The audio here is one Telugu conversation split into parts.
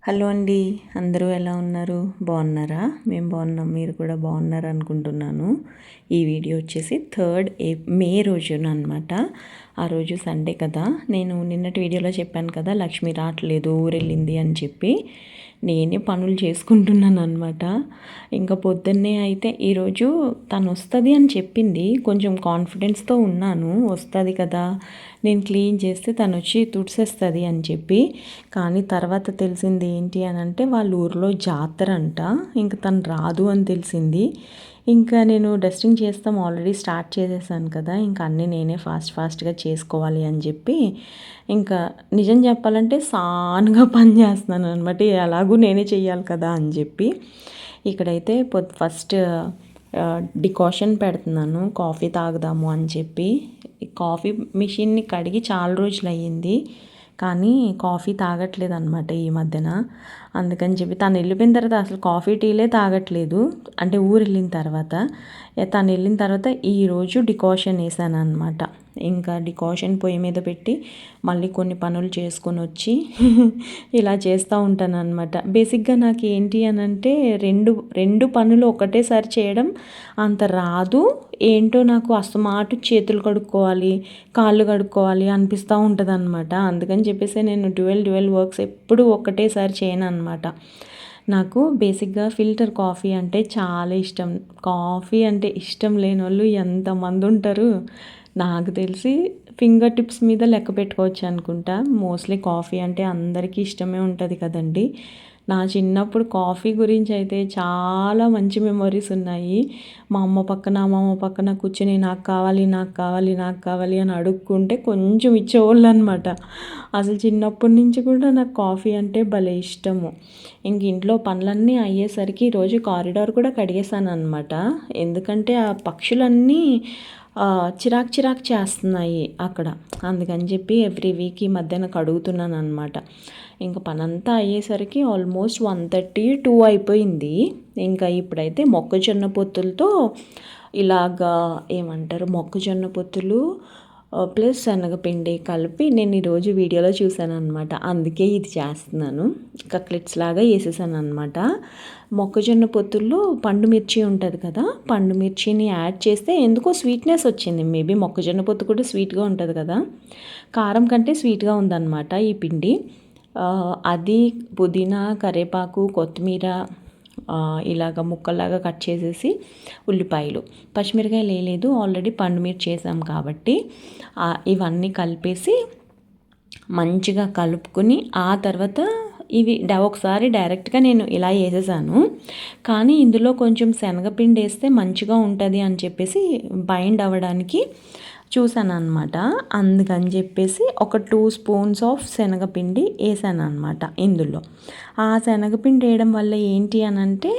హలో అండి, అందరూ ఎలా ఉన్నారు? బాగున్నారా? మేము బాగున్నాం, మీరు కూడా బాగున్నారు అనుకుంటున్నాను. ఈ వీడియో వచ్చేసి మే రోజున అనమాట. ఆ రోజు సండే కదా. నేను నిన్నటి వీడియోలో చెప్పాను కదా, లక్ష్మి రావట్లేదు, ఊరెళ్ళింది అని చెప్పి. నేనే పనులు చేసుకుంటున్నాను అనమాట. ఇంకా పొద్దున్నే అయితే ఈరోజు తను వస్తుంది అని చెప్పింది. కొంచెం కాన్ఫిడెన్స్తో ఉన్నాను, వస్తుంది కదా, నేను క్లీన్ చేస్తే తను వచ్చి తుడిసేస్తుంది అని చెప్పి. కానీ తర్వాత తెలిసింది ఏంటి అని అంటే, వాళ్ళ ఊరిలో జాతర అంట. ఇంకా తను రాదు అని తెలిసింది. ఇంకా నేను డస్టింగ్ చేస్తాం ఆల్రెడీ స్టార్ట్ చేసేసాను కదా, ఇంకా అన్నీ నేనే ఫాస్ట్గా చేసుకోవాలి అని చెప్పి ఇంకా నిజం చెప్పాలంటే సానుగా పని చేస్తున్నాను అనమాట. ఎలాగూ నేనే చెయ్యాలి కదా అని చెప్పి. ఇక్కడైతే ఫస్ట్ డికాషన్ పెడుతున్నాను, కాఫీ తాగుదాము అని చెప్పి. కాఫీ మిషన్ని కడిగి చాలా రోజులు అయ్యింది, కానీ కాఫీ తాగట్లేదు అనమాట ఈ మధ్యన. అందుకని చెప్పి తను వెళ్ళిపోయిన తర్వాత అసలు కాఫీ టీలే తాగట్లేదు, అంటే ఊరు వెళ్ళిన తర్వాత. తను వెళ్ళిన తర్వాత ఈరోజు డికాషన్ వేసాను అనమాట. ఇంకా డికాషన్ పొయ్యి మీద పెట్టి మళ్ళీ కొన్ని పనులు చేసుకొని వచ్చి ఇలా చేస్తూ ఉంటాను అనమాట. బేసిక్గా నాకు ఏంటి అని అంటే, రెండు పనులు ఒకటేసారి చేయడం అంత రాదు. ఏంటో నాకు అస్తమాటు చేతులు కడుక్కోవాలి, కాళ్ళు కడుక్కోవాలి అనిపిస్తూ ఉంటుంది అనమాట. అందుకని చెప్పేసి నేను డ్యూయల్ వర్క్స్ ఎప్పుడూ ఒక్కటేసారి చేయను అనమాట. నాకు బేసిక్గా ఫిల్టర్ కాఫీ అంటే చాలా ఇష్టం. కాఫీ అంటే ఇష్టం లేని వాళ్ళు ఎంతమంది ఉంటారు? నాకు తెలిసి ఫింగర్ టిప్స్ మీద లెక్క పెట్టుకోవచ్చు అనుకుంటా. మోస్ట్లీ కాఫీ అంటే అందరికీ ఇష్టమే ఉంటుంది కదండి. నా చిన్నప్పుడు కాఫీ గురించి అయితే చాలా మంచి మెమొరీస్ ఉన్నాయి. మా అమ్మ పక్కన కూర్చొని నాకు కావాలి అని అడుక్కుంటే కొంచెం ఇచ్చేవాళ్ళు అనమాట. అసలు చిన్నప్పటి నుంచి కూడా నాకు కాఫీ అంటే భలే ఇష్టము. ఇంక ఇంట్లో పనులన్నీ అయ్యేసరికి ఈరోజు కారిడార్ కూడా కడిగేసాను అనమాట. ఎందుకంటే ఆ పక్షులన్నీ చిరాకు చేస్తున్నాయి అక్కడ. అందుకని చెప్పి ఎవ్రీ వీక్ ఈ మధ్యన కడుగుతున్నాను అనమాట. ఇంకా పనంతా అయ్యేసరికి ఆల్మోస్ట్ 1:30, 2 అయిపోయింది. ఇంకా ఇప్పుడైతే మొక్కజొన్న పొత్తులతో ఇలాగా ఏమంటారు, మొక్కజొన్న పొత్తులు ప్లస్ శనగపిండి కలిపి నేను ఈరోజు వీడియోలో చూశాను అనమాట. అందుకే ఇది చేస్తున్నాను. కట్లెట్స్ లాగా వేసేసాను అనమాట. మొక్కజొన్న పొత్తుల్లో పండు మిర్చి ఉంటుంది కదా, పండు మిర్చిని యాడ్ చేస్తే ఎందుకో స్వీట్నెస్ వచ్చింది. మేబీ మొక్కజొన్న పొత్తు కూడా స్వీట్గా ఉంటుంది కదా, కారం కంటే స్వీట్గా ఉందన్నమాట ఈ పిండి. అది పుదీనా, కరివేపాకు, కొత్తిమీర ఇలాగ ముక్కల్లాగా కట్ చేసేసి, ఉల్లిపాయలు, పచ్చిమిరకాయలు వేయలేదు, ఆల్రెడీ పండు మిర్చి చేసాం కాబట్టి. ఇవన్నీ కలిపేసి మంచిగా కలుపుకొని ఆ తర్వాత ఇవి ఒకసారి డైరెక్ట్గా నేను ఇలా వేసేసాను. కానీ ఇందులో కొంచెం శనగపిండి వేస్తే మంచిగా ఉంటుంది అని చెప్పేసి బైండ్ అవ్వడానికి చూసాను అనమాట. అందుకని చెప్పేసి ఒక 2 స్పూన్స్ ఆఫ్ శనగపిండి వేసాను అనమాట ఇందులో. ఆ శనగపిండి వేయడం వల్ల ఏంటి అని అంటే,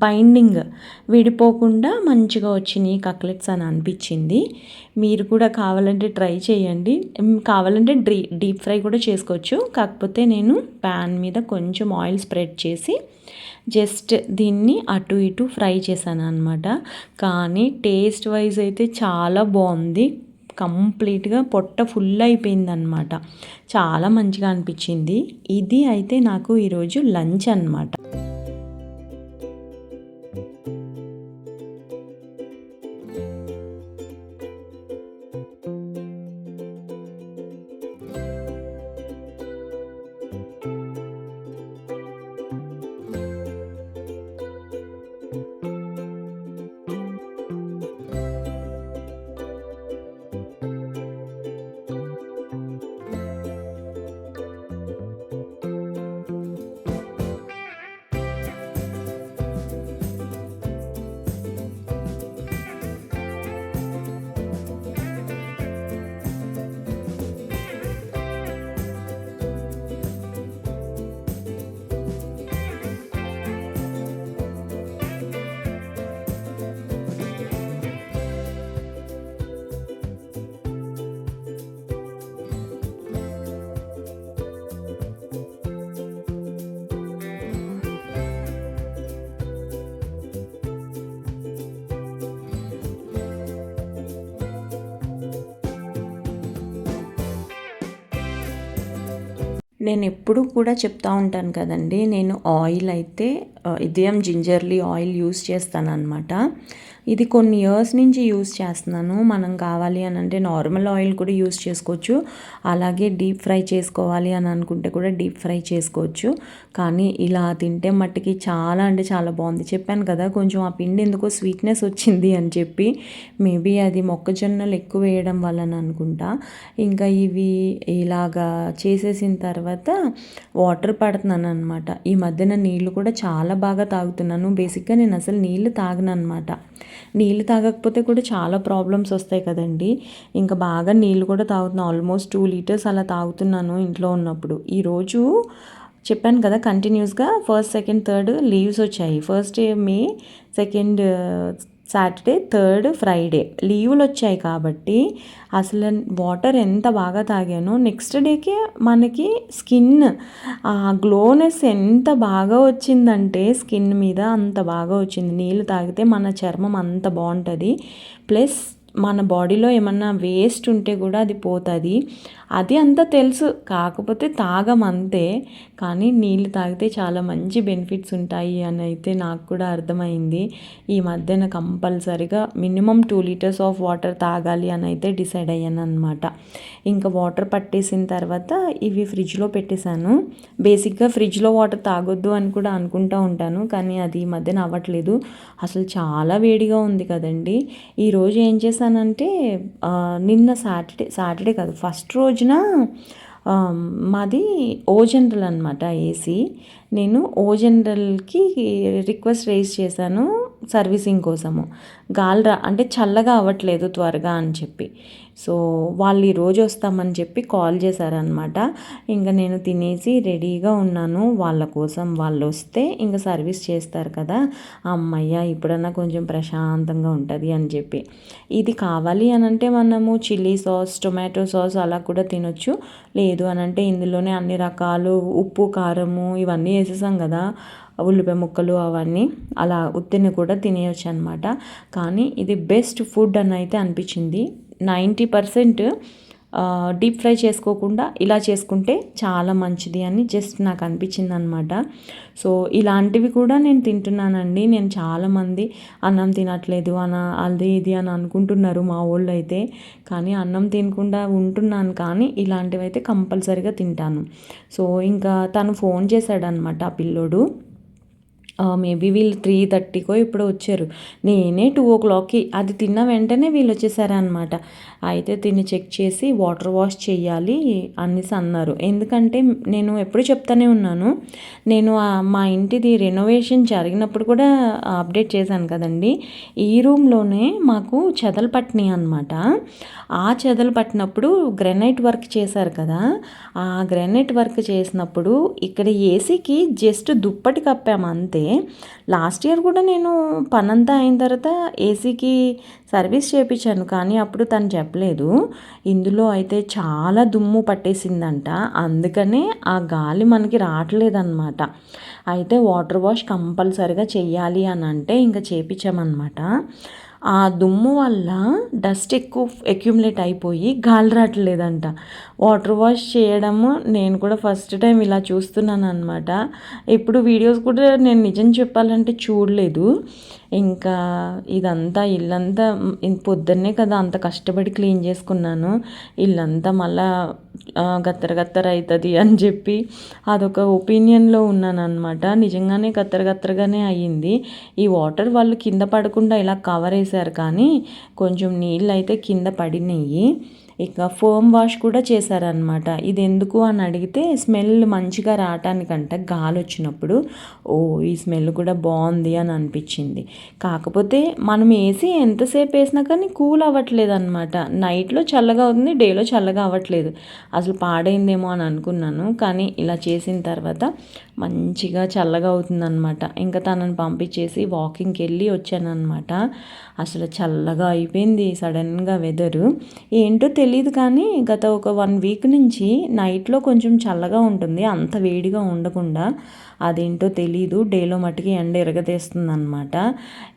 బైండింగ్ విడిపోకుండా మంచిగా వచ్చినాయి కట్లెట్స్ అని అనిపించింది. మీరు కూడా కావాలంటే ట్రై చేయండి. కావాలంటే డీప్ ఫ్రై కూడా చేసుకోవచ్చు. కాకపోతే నేను ప్యాన్ మీద కొంచెం ఆయిల్ స్ప్రెడ్ చేసి జస్ట్ దీన్ని అటు ఇటు ఫ్రై చేశాను అనమాట. కానీ టేస్ట్ వైజ్ అయితే చాలా బాగుంది. కంప్లీట్గా పొట్ట ఫుల్ అయిపోయిందనమాట. చాలా మంచిగా అనిపించింది. ఇది అయితే నాకు ఈరోజు లంచ్ అనమాట. నేను ఎప్పుడూ కూడా చెప్తా ఉంటాను కదండి, నేను ఆయిల్ అయితే ఇదేం జింజర్లీ ఆయిల్ యూస్ చేస్తానన్నమాట. ఇది కొన్ని ఇయర్స్ నుంచి యూస్ చేస్తున్నాను. మనం కావాలి అని అంటే నార్మల్ ఆయిల్ కూడా యూస్ చేసుకోవచ్చు, అలాగే డీప్ ఫ్రై చేసుకోవాలి అని అనుకుంటే కూడా డీప్ ఫ్రై చేసుకోవచ్చు. కానీ ఇలా తింటే మట్టుకి చాలా అంటే చాలా బాగుంది. చెప్పాను కదా, కొంచెం ఆ పిండి ఎందుకో స్వీట్నెస్ వచ్చింది అని చెప్పి, మేబీ అది మొక్కజొన్నలు ఎక్కువ వేయడం వలన అనుకుంటా. ఇంకా ఇవి ఇలాగా చేసేసిన తర్వాత వాటర్ పడుతున్నాను అనమాట. ఈ మధ్యన నీళ్ళు కూడా చాలా బాగా తాగుతున్నాను. బేసిక్గా నేను అసలు నీళ్ళు తాగను అనమాట. నీళ్ళు తాగకపోతే కూడా చాలా ప్రాబ్లమ్స్ వస్తాయి కదండి. ఇంకా బాగా నీళ్ళు కూడా తాగుతున్నాను. ఆల్మోస్ట్ 2 లీటర్స్ అలా తాగుతున్నాను ఇంట్లో ఉన్నప్పుడు. ఈరోజు చెప్పాను కదా, కంటిన్యూస్గా ఫస్ట్, సెకండ్, థర్డ్ లీవ్స్ వచ్చాయి. First May, second Saturday, third Friday లీవులు వచ్చాయి కాబట్టి అసలు వాటర్ ఎంత బాగా తాగానో, నెక్స్ట్ డేకే మనకి స్కిన్ ఆ గ్లోనెస్ ఎంత బాగా వచ్చిందంటే స్కిన్ మీద అంత బాగా వచ్చింది. నీళ్ళు తాగితే మన చర్మం అంత బాగుంటుంది. ప్లస్ మన బాడీలో ఏమన్నా వేస్ట్ ఉంటే కూడా అది పోతుంది. అది అంతా తెలుసు, కాకపోతే తాగమంతే. కానీ నీళ్ళు తాగితే చాలా మంచి బెనిఫిట్స్ ఉంటాయి అని అయితే నాకు కూడా అర్థమైంది. ఈ మధ్యన కంపల్సరిగా మినిమం 2 లీటర్స్ ఆఫ్ వాటర్ తాగాలి అని అయితే డిసైడ్ అయ్యాను అనమాట. ఇంకా వాటర్ పట్టేసిన తర్వాత ఇవి ఫ్రిడ్జ్లో పెట్టేశాను. బేసిక్గా ఫ్రిడ్జ్లో వాటర్ తాగొద్దు అని కూడా అనుకుంటూ ఉంటాను, కానీ అది ఈ మధ్యన అవ్వట్లేదు. అసలు చాలా వేడిగా ఉంది కదండి. ఈరోజు ఏం చేశానంటే, నిన్న సాటర్డే కాదు, ఫస్ట్ రోజున మాది ఓ జనరల్ అనమాట ఏసీ. నేను ఓ జనరల్కి రిక్వెస్ట్ రైజ్ చేశాను సర్వీసింగ్ కోసము. అంటే చల్లగా అవ్వట్లేదు త్వరగా అని చెప్పి. సో వాళ్ళు ఈరోజు వస్తామని చెప్పి కాల్ చేశారనమాట. ఇంకా నేను తినేసి రెడీగా ఉన్నాను వాళ్ళ కోసం. వాళ్ళు వస్తే ఇంకా సర్వీస్ చేస్తారు కదా, అమ్మయ్య ఇప్పుడన్నా కొంచెం ప్రశాంతంగా ఉంటుంది అని చెప్పి. ఇది కావాలి అని అంటే మనము చిల్లీ సాస్, టొమాటో సాస్ అలా కూడా తినొచ్చు. లేదు అని అంటే ఇందులోనే అన్ని రకాలు ఉప్పు, కారము ఇవన్నీ వేసేసాం కదా, ఉల్లిపాయ ముక్కలు అవన్నీ, అలా ఉత్తిని కూడా తినేయచ్చు అనమాట. కానీ ఇది బెస్ట్ ఫుడ్ అని అయితే అనిపించింది. 90% డీప్ ఫ్రై చేసుకోకుండా ఇలా చేసుకుంటే చాలా మంచిది అని జస్ట్ నాకు అనిపించింది అనమాట. సో ఇలాంటివి కూడా నేను తింటున్నానండి. నేను చాలామంది అన్నం తినట్లేదు అది ఇది అని అనుకుంటున్నారు మా వాళ్ళు అయితే. కానీ అన్నం తినకుండా ఉంటున్నాను, కానీ ఇలాంటివి అయితే కంపల్సరీగా తింటాను. సో ఇంకా తను ఫోన్ చేశాడనమాట ఆ పిల్లోడు. మేబీ వీళ్ళు 3:30కో ఇప్పుడు వచ్చారు. నేనే 2 o'clockకి అది తిన్న వెంటనే వీళ్ళు వచ్చేసారనమాట. అయితే తిని చెక్ చేసి వాటర్ వాష్ చేయాలి అనేసి అన్నారు. ఎందుకంటే నేను ఎప్పుడు చెప్తానే ఉన్నాను, నేను మా ఇంటిది రెనోవేషన్ జరిగినప్పుడు కూడా అప్డేట్ చేశాను కదండి. ఈ రూమ్లోనే మాకు చెదలు పట్టినాయి అనమాట. ఆ చెదలు పట్టినప్పుడు గ్రానైట్ వర్క్ చేశారు కదా, ఆ గ్రానైట్ వర్క్ చేసినప్పుడు ఇక్కడ ఏసీకి జస్ట్ దుప్పటి కప్పాము అంతే. లాస్ట్ ఇయర్ కూడా నేను పనంతా అయిన తర్వాత ఏసీకి సర్వీస్ చేయించాను, కానీ అప్పుడు తను చెప్పలేదు. ఇందులో అయితే చాలా దుమ్ము పట్టేసిందంట, అందుకనే ఆ గాలి మనకి రావట్లేదన్నమాట. అయితే వాటర్ వాష్ కంపల్సరిగా చెయ్యాలి అని అంటే ఇంకా చేయించామన్నమాట. ఆ దుమ్ము వల్ల డస్ట్ ఎక్కువ అక్యుములేట్ అయిపోయి గాలి రావట్లేదంట. వాటర్ వాష్ చేయడము నేను కూడా ఫస్ట్ టైం ఇలా చూస్తున్నాను అనమాట. ఇప్పుడు వీడియోస్ కూడా నేను నిజం చెప్పాలంటే చూడలేదు. ఇంకా ఇదంతా ఇల్లంతా పొద్దున్నే కదా అంత కష్టపడి క్లీన్ చేసుకున్నాను. ఇల్లంతా మళ్ళా గత్తర గత్తర అవుతుంది అని చెప్పి అదొక ఒపీనియన్లో ఉన్నాను అనమాట. నిజంగానే గత్తర గత్తరగానే అయ్యింది. ఈ వాటర్ వాళ్ళు కింద పడకుండా ఇలా కవర్ వేశారు, కానీ కొంచెం నీళ్ళు అయితే కింద పడినాయి. ఇక ఫోమ్ వాష్ కూడా చేశారనమాట. ఇది ఎందుకు అని అడిగితే స్మెల్ మంచిగా రావటానికంట, గాలి వచ్చినప్పుడు. ఈ స్మెల్ కూడా బాగుంది అని అనిపించింది. కాకపోతే మనం ఏసీ ఎంతసేపు వేసినా కానీ కూల్ అవ్వట్లేదు అనమాట. నైట్లో చల్లగా అవుతుంది, డేలో చల్లగా అవ్వట్లేదు. అసలు పాడైందేమో అని అనుకున్నాను, కానీ ఇలా చేసిన తర్వాత మంచిగా చల్లగా అవుతుందన్నమాట. ఇంకా తనని పంపించేసి వాకింగ్కి వెళ్ళి వచ్చానమాట. అసలు చల్లగా అయిపోయింది సడన్గా వెదరు. ఏంటో తెలియదు, తెలీదు కానీ గత ఒక 1 వీక్ నుంచి నైట్లో కొంచెం చల్లగా ఉంటుంది, అంత వేడిగా ఉండకుండా. అదేంటో తెలీదు, డేలో మట్టుకి ఎండ ఎరగతీస్తుంది అనమాట.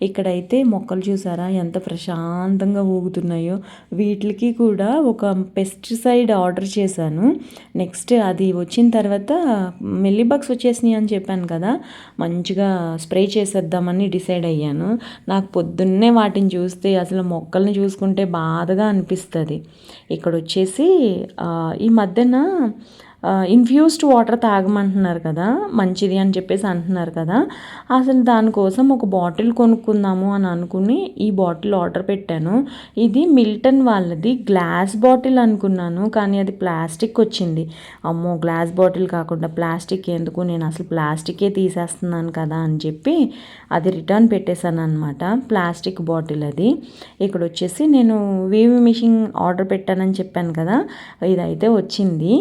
ఇక్కడైతే మొక్కలు చూసారా ఎంత ప్రశాంతంగా ఊగుతున్నాయో. వీటికి కూడా ఒక పెస్టిసైడ్ ఆర్డర్ చేశాను. నెక్స్ట్ అది వచ్చిన తర్వాత మిల్లీబగ్స్ వచ్చేసినాయి అని చెప్పాను కదా, మంచిగా స్ప్రే చేసేద్దామని డిసైడ్ అయ్యాను. నాకు పొద్దున్నే వాటిని చూస్తే అసలు మొక్కల్ని చూసుకుంటే బాధగా అనిపిస్తుంది. ఇక్కడ వచ్చేసి ఈ మధ్యన ఇన్ఫ్యూస్డ్ వాటర్ తాగమంటున్నారు కదా, మంచిది అని చెప్పేసి అంటున్నారు కదా. అసలు దానికోసం ఒక బాటిల్ కొనుక్కుందాము అని అనుకుని ఈ బాటిల్ ఆర్డర్ పెట్టాను. ఇది మిల్టన్ వాళ్ళది గ్లాస్ బాటిల్ అనుకున్నాను, కానీ అది ప్లాస్టిక్ వచ్చింది. అమ్మో, గ్లాస్ బాటిల్ కాకుండా ప్లాస్టిక్ ఎందుకు, నేను అసలు ప్లాస్టికే తీసేస్తున్నాను కదా అని చెప్పి అది రిటర్న్ పెట్టేశాను అనమాట. ప్లాస్టిక్ బాటిల్ అది. ఇక్కడ వచ్చేసి నేను వీవ్ మిషన్ ఆర్డర్ పెట్టానని చెప్పాను కదా, ఇదైతే వచ్చింది.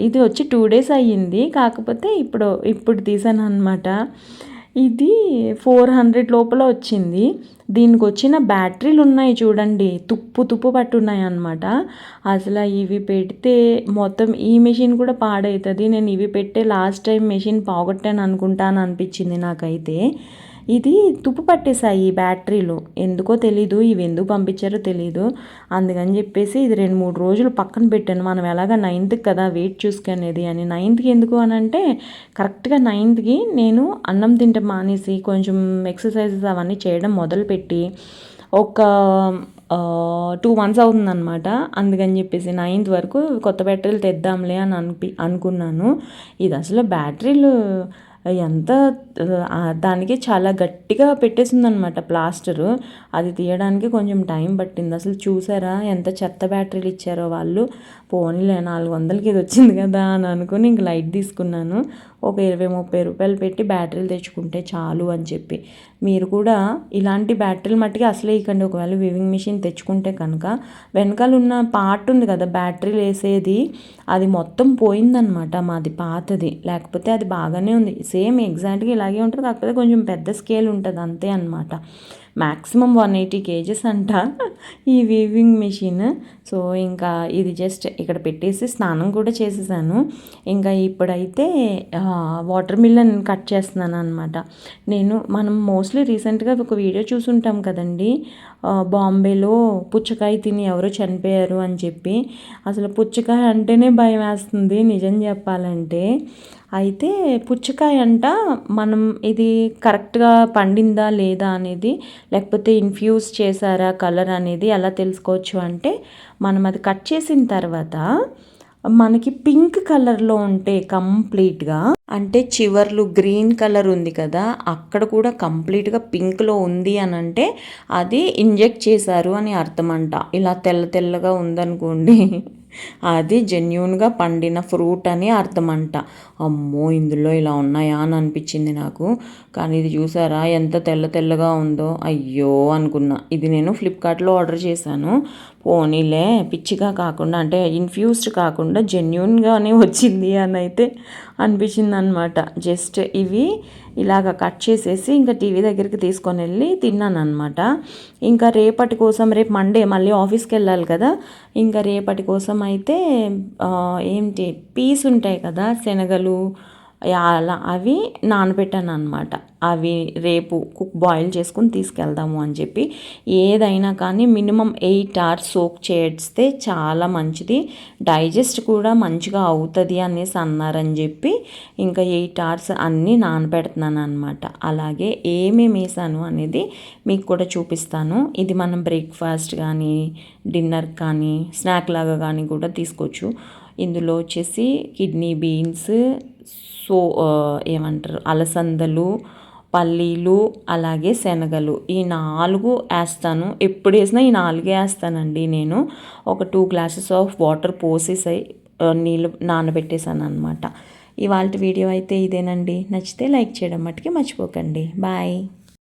ఇది వచ్చి 2 days అయ్యింది, కాకపోతే ఇప్పుడు తీసాను అనమాట. ఇది 400 లోపల వచ్చింది. దీనికి వచ్చిన బ్యాటరీలు ఉన్నాయి చూడండి, తుప్పు పట్టున్నాయి అనమాట. అసలు ఇవి పెడితే మొత్తం ఈ మెషిన్ కూడా పాడవుతుంది. నేను ఇవి పెట్టే లాస్ట్ టైం మెషిన్ పోగొట్టాను అనుకుంటాను అనిపించింది నాకైతే. ఇది తుప్పు పట్టేశాయి ఈ బ్యాటరీలు, ఎందుకో తెలీదు, ఇవి ఎందుకు పంపించారో తెలీదు. అందుకని చెప్పేసి ఇది 2-3 రోజులు పక్కన పెట్టాను. మనం ఎలాగా 9th కదా వెయిట్ చూసుకునేది అని. 9th ఎందుకు అని అంటే, కరెక్ట్గా 9th నేను అన్నం తింటే మానేసి కొంచెం ఎక్సర్సైజెస్ అవన్నీ చేయడం మొదలుపెట్టి ఒక 2 months అవుతుందన్నమాట. అందుకని చెప్పేసి 9th వరకు కొత్త బ్యాటరీలు తెద్దాంలే అని అనుకున్నాను. ఇది అసలు బ్యాటరీలు ఎంత దానికి చాలా గట్టిగా పెట్టేసిందనమాట ప్లాస్టరు. అది తీయడానికి కొంచెం టైం పట్టింది. అసలు చూసారా ఎంత చెత్త బ్యాటరీలు ఇచ్చారో వాళ్ళు. పోనీలే 400కి ఇది వచ్చింది కదా అని అనుకుని ఇంక లైట్ తీసుకున్నాను. ఒక 20-30 రూపాయలు పెట్టి బ్యాటరీలు తెచ్చుకుంటే చాలు అని చెప్పి. మీరు కూడా ఇలాంటి బ్యాటరీలు మట్టుకి అసలే ఇకండి. ఒకవేళ వీవింగ్ మిషన్ తెచ్చుకుంటే కనుక వెనకాల ఉన్న పార్ట్ ఉంది కదా బ్యాటరీలు వేసేది, అది మొత్తం పోయిందనమాట. మాది పాతది, లేకపోతే అది బాగానే ఉంది. సేమ్ ఎగ్జాక్ట్గా ఇలాగే ఉంటుంది, కాకపోతే కొంచెం పెద్ద స్కేల్ ఉంటుంది అంతే అనమాట. మ్యాక్సిమం 180 kgs అంట ఈ వీవింగ్ మిషన్. సో ఇంకా ఇది జస్ట్ ఇక్కడ పెట్టేసి స్నానం కూడా చేసేసాను. ఇంకా ఇప్పుడైతే వాటర్ మిలన్ కట్ చేస్తున్నాను అనమాట. మనం మోస్ట్లీ రీసెంట్గా ఒక వీడియో చూసుంటాం కదండి, బాంబేలో పుచ్చకాయ తిని ఎవరో చనిపోయారు అని చెప్పి. అసలు పుచ్చకాయ అంటేనే భయం వేస్తుంది నిజం చెప్పాలంటే. అయితే పుచ్చకాయ అంట మనం ఇది కరెక్ట్గా పండిందా లేదా అనేది, లేకపోతే ఇన్ఫ్యూజ్ చేశారా కలర్ అనేది ఎలా తెలుసుకోవచ్చు అంటే, మనం అది కట్ చేసిన తర్వాత మనకి పింక్ కలర్లో ఉంటే కంప్లీట్గా, అంటే చివర్లు గ్రీన్ కలర్ ఉంది కదా అక్కడ కూడా కంప్లీట్గా పింక్లో ఉంది అని అంటే అది ఇంజెక్ట్ చేశారు అని అర్థం అంట. ఇలా తెల్లగా ఉందనుకోండి అది జెన్యూన్గా పండిన ఫ్రూట్ అని అర్థం అంట. అమ్మో, ఇందులో ఇలా ఉన్నాయా అని అనిపించింది నాకు. కానీ ఇది చూసారా ఎంత తెల్లగా ఉందో. అయ్యో అనుకున్నా. ఇది నేను ఫ్లిప్కార్ట్లో ఆర్డర్ చేశాను. పోనీలే, పిచ్చిగా కాకుండా అంటే ఇన్ఫ్యూజ్డ్ కాకుండా జెన్యూన్గానే వచ్చింది అని అయితే అనిపించింది అనమాట. జస్ట్ ఇవి ఇలాగ కట్ చేసేసి ఇంకా టీవీ దగ్గరికి తీసుకొని వెళ్ళి తిన్నాను అనమాట. ఇంకా రేపటి కోసం, రేపు మండే మళ్ళీ ఆఫీస్కి వెళ్ళాలి కదా, ఇంకా రేపటి కోసం అయితే ఏంటి పీస్ ఉంటాయి కదా శనగలు, అలా అవి నానబెట్టాను అనమాట. అవి రేపు బాయిల్ చేసుకుని తీసుకెళ్దాము అని చెప్పి. ఏదైనా కానీ మినిమం 8 hours సోక్ చేస్తే చాలా మంచిది, డైజెస్ట్ కూడా మంచిగా అవుతుంది అనేసి అన్నారని చెప్పి ఇంకా 8 hours అన్నీ నానబెడుతున్నాను అనమాట. అలాగే ఏమేమి వేసాను అనేది మీకు కూడా చూపిస్తాను. ఇది మనం బ్రేక్ఫాస్ట్ కానీ డిన్నర్ కానీ స్నాక్ లాగా కానీ కూడా తీసుకోవచ్చు. ఇందులో వచ్చేసి కిడ్నీ బీన్స్, ఏమంటారు అలసందలు, పల్లీలు, అలాగే శనగలు, ఈ 4 వేస్తాను. ఎప్పుడు వేసినా ఈ 4 వేస్తానండి నేను. ఒక 2 glasses ఆఫ్ వాటర్ పోసేసి నీళ్ళు నానబెట్టేసాను అనమాట. ఇవాళ వీడియో అయితే ఇదేనండి. నచ్చితే లైక్ చేయడం మట్టుకి మర్చిపోకండి. బాయ్.